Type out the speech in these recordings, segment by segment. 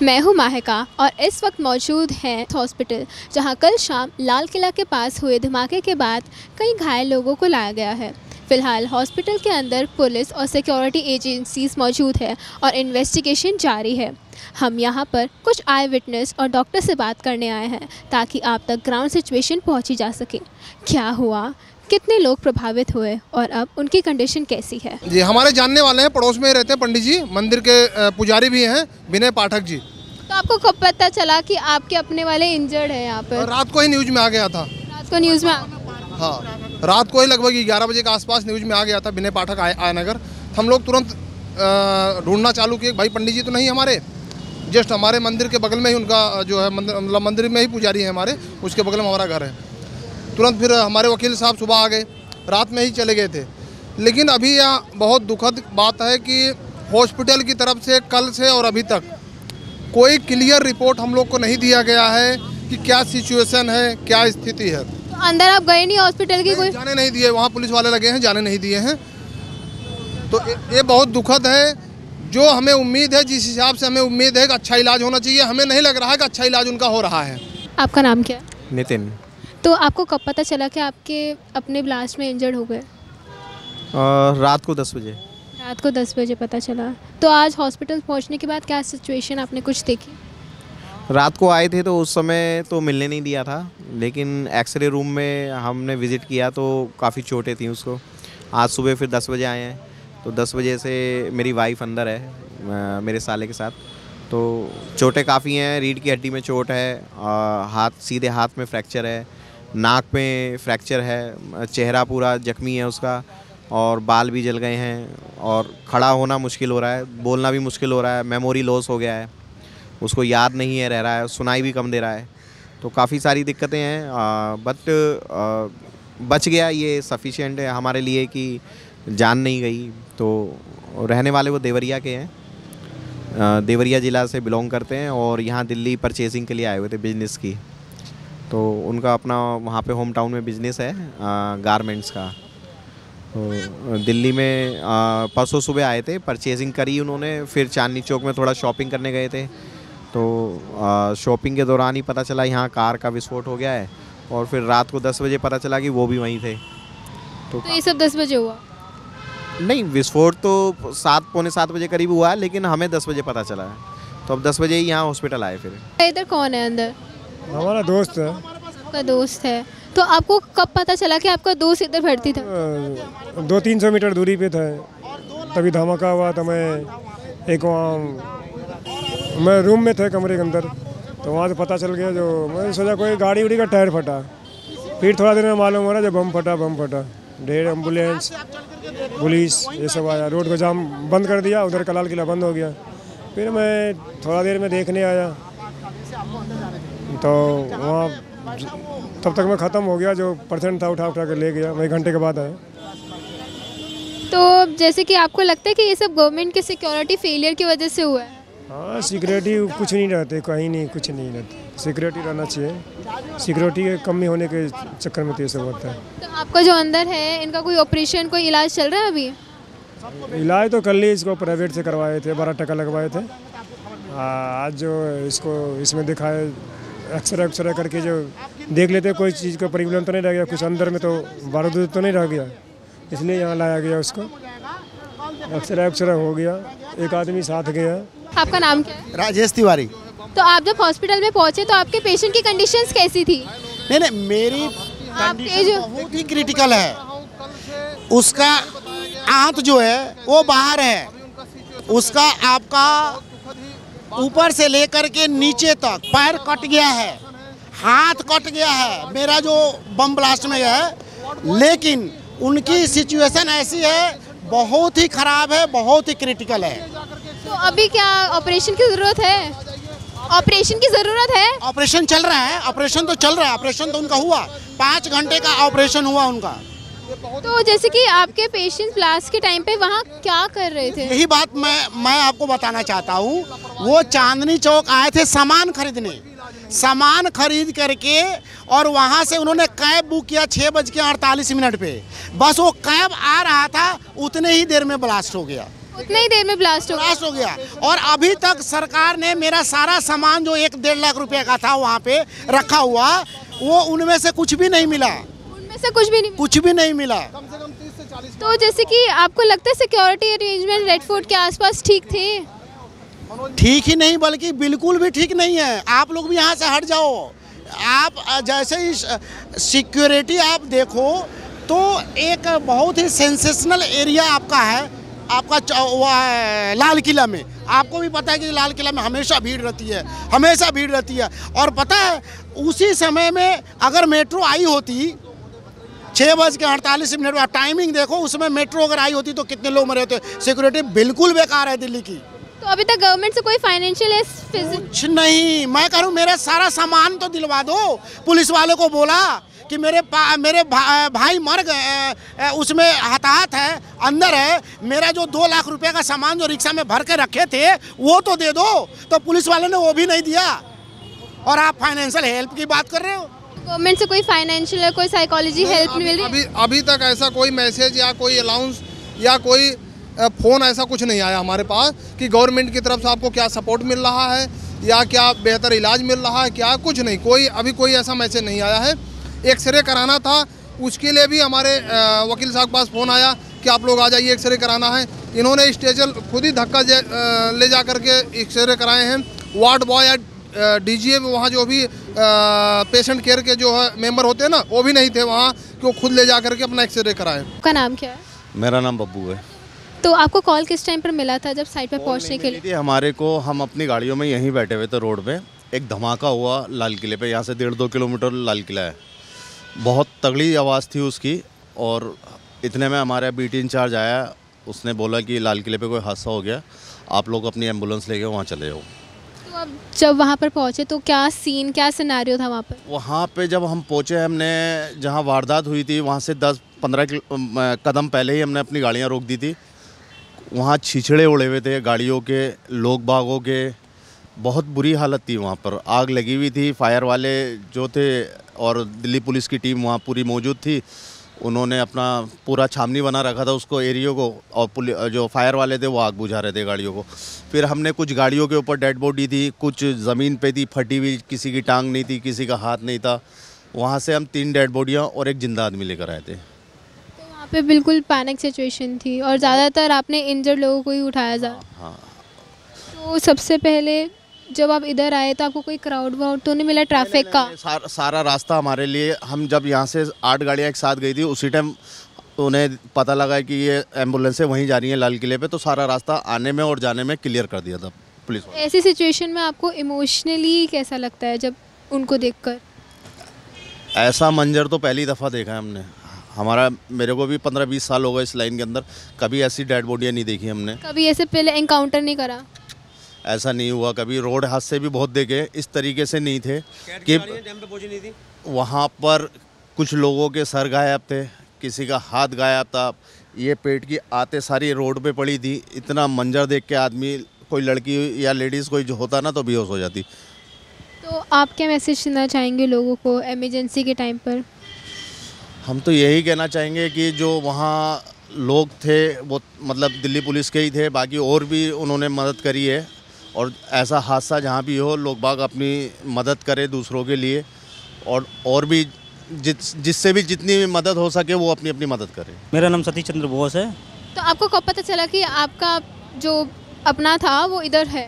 मैं हूं माहिका और इस वक्त मौजूद हैं हॉस्पिटल, जहां कल शाम लाल किला के पास हुए धमाके के बाद कई घायल लोगों को लाया गया है। फिलहाल हॉस्पिटल के अंदर पुलिस और सिक्योरिटी एजेंसीज मौजूद है और इन्वेस्टिगेशन जारी है। हम यहां पर कुछ आई विटनेस और डॉक्टर से बात करने आए हैं ताकि आप तक ग्राउंड सिचुएशन पहुंची जा सके। क्या हुआ, कितने लोग प्रभावित हुए और अब उनकी कंडीशन कैसी है। जी, हमारे जानने वाले हैं, पड़ोस में रहते हैं पंडित जी, मंदिर के पुजारी भी हैं, विनय पाठक जी। तो आपको कब पता चला कि आपके अपने वाले इंजर्ड हैं यहाँ पर? रात को ही न्यूज़ में आ गया था। रात को न्यूज़ में हाँ, रात को ही लगभग 11 बजे के आसपास न्यूज़ में आ गया था विनय पाठक आया नगर। हम लोग तुरंत ढूंढना चालू किए, भाई पंडित जी तो नहीं हमारे, जस्ट हमारे मंदिर के बगल में ही उनका जो है मतलब मंदिर में ही पुजारी है हमारे, उसके बगल में हमारा घर है। तुरंत फिर हमारे वकील साहब सुबह आ गए, रात में ही चले गए थे। लेकिन अभी यहाँ बहुत दुखद बात है कि हॉस्पिटल की तरफ से कल से और अभी तक कोई क्लियर रिपोर्ट हम लोग को नहीं दिया गया है कि क्या सिचुएशन है, क्या स्थिति है। तो अंदर आप गए नहीं हॉस्पिटल की? कोई जाने नहीं दिए, वहाँ पुलिस वाले लगे हैं, जाने नहीं दिए हैं। तो ये बहुत दुखद है। जो हमें उम्मीद है, जिस हिसाब से हमें उम्मीद है कि अच्छा इलाज होना चाहिए, हमें नहीं लग रहा है कि अच्छा इलाज उनका हो रहा है। आपका नाम क्या है? नितिन। तो आपको कब पता चला कि आपके अपने ब्लास्ट में इंजर्ड हो गए? रात को 10 बजे। रात को 10 बजे पता चला। तो आज हॉस्पिटल पहुंचने के बाद क्या सिचुएशन आपने कुछ देखी? रात को आए थे तो उस समय तो मिलने नहीं दिया था, लेकिन एक्सरे रूम में हमने विज़िट किया तो काफ़ी चोटें थी उसको। आज सुबह फिर 10 बजे आए हैं, तो 10 बजे से मेरी वाइफ अंदर है मेरे साले के साथ। तो चोटें काफ़ी हैं, रीढ़ की हड्डी में चोट है, सीधे हाथ में फ्रैक्चर है, नाक में फ्रैक्चर है, चेहरा पूरा जख्मी है उसका, और बाल भी जल गए हैं, और खड़ा होना मुश्किल हो रहा है, बोलना भी मुश्किल हो रहा है, मेमोरी लॉस हो गया है, उसको याद नहीं है रह रहा है, सुनाई भी कम दे रहा है। तो काफ़ी सारी दिक्कतें हैं, बट बच गया, ये सफिशिएंट है हमारे लिए कि जान नहीं गई। तो रहने वाले वो देवरिया के हैं, देवरिया ज़िला से बिलोंग करते हैं और यहाँ दिल्ली परचेजिंग के लिए आए हुए थे बिजनेस की। तो उनका अपना वहाँ पे होम टाउन में बिज़नेस है गारमेंट्स का। तो दिल्ली में परसों सुबह आए थे, परचेजिंग करी उन्होंने, फिर चांदनी चौक में थोड़ा शॉपिंग करने गए थे। तो शॉपिंग के दौरान ही पता चला यहाँ कार का विस्फोट हो गया है, और फिर रात को 10 बजे पता चला कि वो भी वहीं थे। तो ये सब 10 बजे हुआ? नहीं, विस्फोट तो 7 पौने 7 बजे करीब हुआ, लेकिन हमें 10 बजे पता चला है। तो अब 10 बजे ही यहाँ हॉस्पिटल आए। फिर इधर कौन है अंदर? हमारा दोस्त है। आपका दोस्त है? तो आपको कब पता चला कि आपका दोस्त इधर भर्ती था? 200-300 मीटर दूरी पे था, तभी धमाका हुआ। तो मैं रूम में थे कमरे के अंदर, तो वहाँ से पता चल गया। जो मैंने सोचा कोई गाड़ी उड़ी का टायर फटा, फिर थोड़ा देर में मालूम हो रहा जब बम फटा। ढेर एम्बुलेंस, पुलिस ये सब आया, रोड को जाम बंद कर दिया, उधर का लाल किला बंद हो गया। फिर मैं थोड़ा देर में देखने आया, तो वहाँ तब तक मैं ख़त्म हो गया। जो परसेंट था उठा के ले गया, मैं 1 घंटे के बाद आया। तो जैसे कि आपको लगता है कि ये सब गवर्नमेंट के सिक्योरिटी फेलियर की वजह से हुआ है? हाँ, सिक्योरिटी कुछ नहीं रहते, कहीं नहीं, कुछ नहीं रहते। सिक्योरिटी रहना चाहिए, सिक्योरिटी की कमी होने के चक्कर में तो ये सब होता है। तो आपका जो अंदर है, इनका कोई ऑपरेशन, कोई इलाज चल रहा है अभी? इलाज तो कल ही इसको प्राइवेट से करवाए थे, 12 टका लगवाए थे। आज जो इसको इसमें दिखाए, एक्सरे करके जो देख लेते कोई चीज़ का प्रॉब्लम तो नहीं रह गया, कुछ अंदर में तो बारूद तो नहीं रह गया, इसलिए यहाँ लाया गया उसको। एक्सरे हो गया, एक आदमी साथ गया। आपका नाम क्या है? राजेश तिवारी। तो आप जब हॉस्पिटल में पहुंचे तो आपके पेशेंट की कंडीशंस कैसी थी? नहीं, मेरी कंडीशन बहुत ही क्रिटिकल है। उसका आंत जो है वो बाहर है, उसका आपका ऊपर से लेकर के नीचे तक पैर कट गया है, हाथ कट गया है मेरा जो बम ब्लास्ट में है। लेकिन उनकी सिचुएशन ऐसी है, बहुत ही ख़राब है, बहुत ही क्रिटिकल है। तो अभी क्या ऑपरेशन की ज़रूरत है? ऑपरेशन की ज़रूरत है? ऑपरेशन चल रहा है, ऑपरेशन तो चल रहा है। ऑपरेशन तो उनका हुआ, 5 घंटे का ऑपरेशन हुआ उनका। तो जैसे कि आपके पेशेंट ब्लास्ट के टाइम पे वहाँ क्या कर रहे थे? यही बात मैं आपको बताना चाहता हूँ। वो चांदनी चौक आए थे सामान खरीदने, सामान खरीद करके, और वहाँ से उन्होंने कैब बुक किया 6:48 पे। बस वो कैब आ रहा था, उतने ही देर में ब्लास्ट हो गया। उतने ही देर में ब्लास्ट हो गया। ब्लास्ट हो गया। और अभी तक सरकार ने मेरा सारा सामान जो 1-1.5 लाख रुपए का था वहाँ पे रखा हुआ, वो उनमें से कुछ भी नहीं मिला, उनमें से कुछ भी नहीं कुछ भी नहीं मिला। कम से कम 30 से 40। तो जैसे कि आपको लगता है सिक्योरिटी अरेंजमेंट रेड फोर्ट के आसपास ठीक थे? ठीक ही नहीं बल्कि बिल्कुल भी ठीक नहीं है। आप लोग भी यहाँ से हट जाओ। आप जैसे ही सिक्योरिटी आप देखो तो एक बहुत ही सेंसेशनल एरिया आपका है, आपका लाल किला में। आपको भी पता है कि लाल किला में हमेशा भीड़ रहती है, हमेशा भीड़ रहती है। और पता है उसी समय में अगर मेट्रो आई होती 6:48 का टाइमिंग देखो, उसमें मेट्रो अगर आई होती तो कितने लोग मरे होते। सिक्योरिटी बिल्कुल बेकार है दिल्ली की। तो अभी तक गवर्नमेंट से कोई फाइनेंशियल कुछ नहीं। मैं कह रहा हूँ मेरा सारा सामान तो दिलवा दो। पुलिस वाले को बोला कि मेरे भाई मर गए, उसमें हताहत है, अंदर है। मेरा जो 2 लाख रुपए का सामान जो रिक्शा में भर के रखे थे वो तो दे दो। तो पुलिस वाले ने वो भी नहीं दिया और आप फाइनेंशियल हेल्प की बात कर रहे हो। गवर्नमेंट से कोई फाइनेंशियल कोई साइकोलॉजी हेल्प नहीं मिल रही? अभी तक ऐसा कोई मैसेज या कोई अलाउंस या कोई फ़ोन ऐसा कुछ नहीं आया हमारे पास कि गवर्नमेंट की तरफ से आपको क्या सपोर्ट मिल रहा है या क्या बेहतर इलाज मिल रहा है, क्या कुछ नहीं। अभी कोई ऐसा मैसेज नहीं आया है। एक्सरे कराना था, उसके लिए भी हमारे वकील साहब के पास फ़ोन आया कि आप लोग आ जाइए, एक्सरे कराना है। इन्होंने स्टेशन खुद ही धक्का ले जा करके एक्सरे कराए हैं। वार्ड बॉय या डीजीए वहाँ जो भी पेशेंट केयर के जो है मेंबर होते हैं ना, वो भी नहीं थे वहाँ कि वो खुद ले जा करके अपना एक्सरे कराएं। आपका नाम क्या है? मेरा नाम बब्बू है। तो आपको कॉल किस टाइम पर मिला था जब साइट पे पहुंचने के लिए? हमारे को, हम अपनी गाड़ियों में यहीं बैठे हुए थे रोड पे, एक धमाका हुआ लाल किले पे। यहाँ से 1.5-2 किलोमीटर लाल किला है। बहुत तगड़ी आवाज़ थी उसकी और इतने में हमारा बीटी इंचार्ज आया। उसने बोला कि लाल किले पे कोई हादसा हो गया, आप लोग अपनी एम्बुलेंस लेके वहाँ चले जाओ। तो अब जब वहाँ पर पहुँचे तो क्या सीन, क्या सिनेरियो था वहाँ पर? वहाँ पे जब हम पहुँचे, हमने जहाँ वारदात हुई थी वहाँ से 10-15 कदम पहले ही हमने अपनी गाड़ियाँ रोक दी थी। वहाँ छीछड़े उड़े हुए थे गाड़ियों के, लोग बागों के। बहुत बुरी हालत थी वहाँ पर, आग लगी हुई थी। फायर वाले जो थे और दिल्ली पुलिस की टीम वहाँ पूरी मौजूद थी। उन्होंने अपना पूरा छावनी बना रखा था उसको, एरियो को, और जो फायर वाले थे वो आग बुझा रहे थे गाड़ियों को। फिर हमने कुछ गाड़ियों के ऊपर डेड बॉडी थी, कुछ ज़मीन पे थी फटी हुई, किसी की टांग नहीं थी, किसी का हाथ नहीं था। वहाँ से हम 3 डेड बॉडियाँ और एक जिंदा आदमी लेकर आए थे। तो वहाँ पे बिल्कुल पैनिक सिचुएशन थी और ज़्यादातर आपने इंजर्ड लोगों को ही उठाया जा। हाँ। तो सबसे पहले जब आप इधर आए तो आपको कोई क्राउड वाउड तो नहीं मिला ट्रैफिक का? सारा रास्ता हमारे लिए, हम जब यहाँ से 8 गाड़ियाँ एक साथ गई थी उसी टाइम उन्हें पता लगा कि ये एम्बुलेंसें वहीं जा रही हैं लाल किले पे, तो सारा रास्ता आने में और जाने में क्लियर कर दिया था पुलिस वाले। ऐसी सिचुएशन में आपको इमोशनली कैसा लगता है जब उनको देखकर? ऐसा मंजर तो पहली दफ़ा देखा है हमने। मेरे को भी 15-20 साल हो गए इस लाइन के अंदर, कभी ऐसी डेड बॉडियाँ नहीं देखी हमने। कभी ऐसे पहले एनकाउंटर नहीं करा? ऐसा नहीं हुआ कभी। रोड हादसे भी बहुत देखे, इस तरीके से नहीं थे कि वहाँ पर कुछ लोगों के सर गायब थे, किसी का हाथ गायब था, ये पेट की आते सारी रोड पे पड़ी थी। इतना मंजर देख के आदमी, कोई लड़की या लेडीज़ कोई जो होता ना तो बेहोश हो जाती। तो आप क्या मैसेज देना चाहेंगे लोगों को इमरजेंसी के टाइम पर? हम तो यही कहना चाहेंगे कि जो वहाँ लोग थे वो मतलब दिल्ली पुलिस के ही थे, बाकी और भी उन्होंने मदद करी है। और ऐसा हादसा जहाँ भी हो, लोग बाग अपनी मदद करें दूसरों के लिए, और भी जिससे भी जितनी मदद हो सके वो अपनी अपनी मदद करें। मेरा नाम सतीश चंद्र बोस है। तो आपको कब पता चला कि आपका जो अपना था वो इधर है?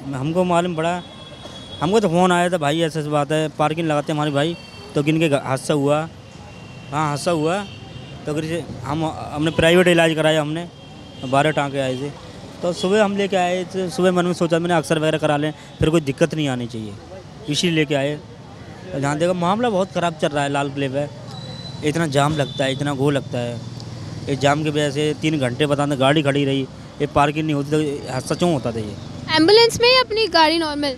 हमको मालूम पड़ा, हमको तो फ़ोन आया था, भाई ऐसी बात है, पार्किंग लगाते हमारे भाई, तो किन के हादसा हुआ। हाँ हादसा हुआ, तो हमने प्राइवेट इलाज कराया, हमने 12 टाँके आए थे। तो सुबह हम लेके आए थे, सुबह मन में सोचा मैंने अक्सर वगैरह करा लें, फिर कोई दिक्कत नहीं आनी चाहिए, इसीलिए लेके आए। तो जहाँ देखा मामला बहुत ख़राब चल रहा है लाल किले पे। इतना जाम लगता है, इतना गो लगता है। इस जाम की वजह से 3 घंटे बताते गाड़ी खड़ी रही, ये पार्किंग नहीं होती तो हादसा क्यों होता था। ये एम्बुलेंस में या अपनी गाड़ी नॉर्मल?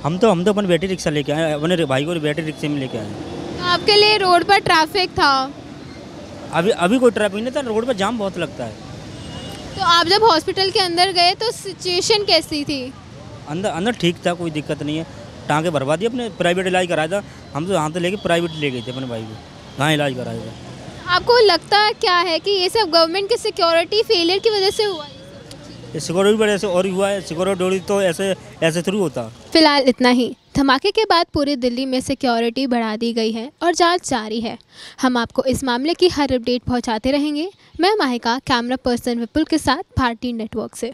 हम तो अपनी बैटरी रिक्शा लेके आए, अपने भाई को बैटरी रिक्शे में लेके आए। तो आपके लिए रोड पर ट्रैफिक था? अभी कोई ट्रैफिक नहीं था, रोड पर जाम बहुत लगता है। तो आप जब हॉस्पिटल के अंदर गए तो सिचुएशन कैसी थी? अंदर ठीक था, कोई दिक्कत नहीं है। टाँके भरवा दिए, अपने प्राइवेट इलाज कराया था। हम तो यहाँ से लेके प्राइवेट ले गए थे अपने भाई को, यहाँ इलाज कराया था। आपको लगता क्या है कि ये सब गवर्नमेंट की सिक्योरिटी फेलियर की वजह से हुआ? सिक्योरिटी पर ऐसे और हुआ है, सिक्योरिटी तो ऐसे थ्रू होता। फिलहाल इतना ही। धमाके के बाद पूरी दिल्ली में सिक्योरिटी बढ़ा दी गई है और जांच जारी है। हम आपको इस मामले की हर अपडेट पहुंचाते रहेंगे। मैं माहिका, कैमरा पर्सन विपुल के साथ भारती नेटवर्क से।